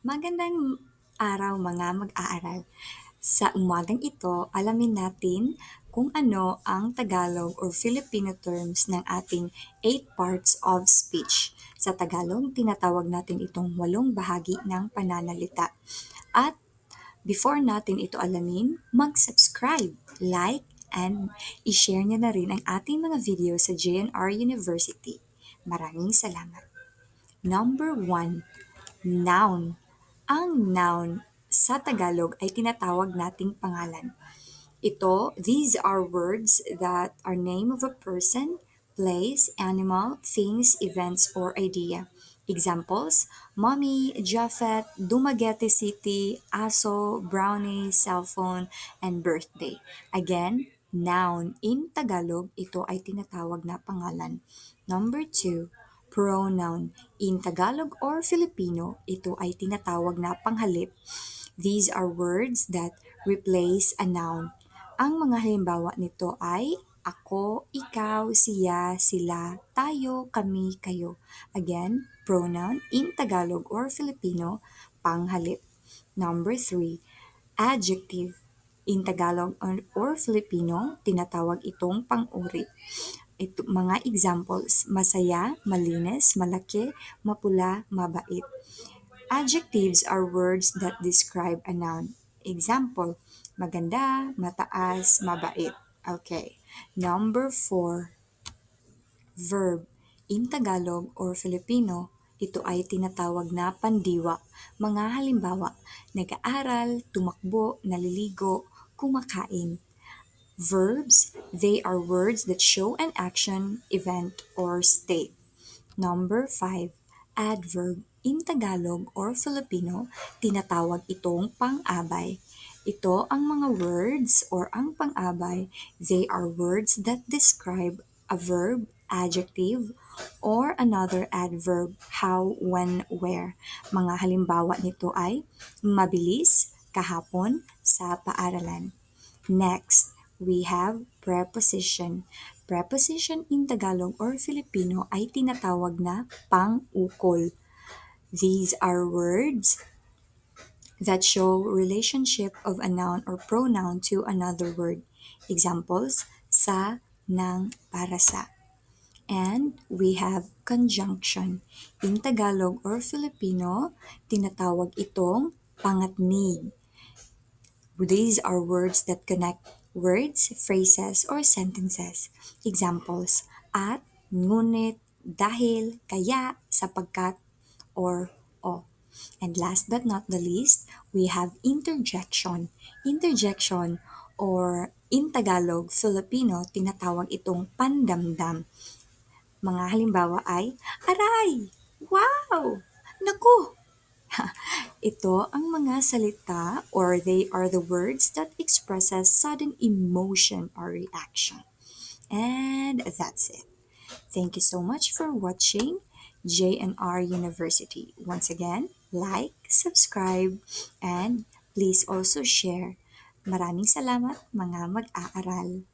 Magandang araw mga mag-aaral. Sa umagang ito, alamin natin kung ano ang Tagalog or Filipino terms ng ating 8 parts of speech. Sa Tagalog, tinatawag natin itong 8 bahagi ng pananalita. At before natin ito alamin, mag-subscribe, like, and i-share niyo na rin ang ating mga video sa JnR University. Maraming salamat. Number 1, noun. Ang noun sa Tagalog ay tinatawag nating pangalan. These are words that are name of a person, place, animal, things, events, or idea. Examples, mommy, Japhet, Dumaguete City, aso, brownie, cellphone, and birthday. Again, noun. In Tagalog, ito ay tinatawag na pangalan. Number 2, pronoun. In Tagalog or Filipino, ito ay tinatawag na panghalip. These are words that replace a noun. Ang mga halimbawa nito ay ako, ikaw, siya, sila, tayo, kami, kayo. Again, pronoun in Tagalog or Filipino, panghalip. Number 3, adjective. In Tagalog or Filipino, tinatawag itong pang-uri. Mga examples, masaya, malinis, malaki, mapula, mabait. Adjectives are words that describe a noun. Example, maganda, mataas, mabait. Okay. Number 4, verb. In Tagalog or Filipino, ito ay tinatawag na pandiwa. Mga halimbawa, nag-aaral, tumakbo, naliligo, kumakain. Verbs, they are words that show an action, event, or state. Number 5, adverb. In Tagalog or Filipino, tinatawag itong pang-abay. Ito ang mga words or ang pang-abay, they are words that describe a verb, adjective, or another adverb, how, when, where. Mga halimbawa nito ay mabilis, kahapon, sa paaralan. Next, we have preposition. Preposition in Tagalog or Filipino ay tinatawag na pang-ukol. These are words that show relationship of a noun or pronoun to another word. Examples, sa, ng, para sa. And we have conjunction. In Tagalog or Filipino, tinatawag itong pangatnig. These are words that connect words, phrases, or sentences. Examples, at, ngunit, dahil, kaya, sapagkat, or o. And last but not the least, we have interjection. Interjection, or in Tagalog, Filipino, tinatawag itong pandamdam. Mga halimbawa ay, aray! Wow! Naku! Ito ang mga salita or they are the words that expresses sudden emotion or reaction. And that's it. Thank you so much for watching JnR University. Once again, like, subscribe, and please also share. Maraming salamat mga mag-aaral.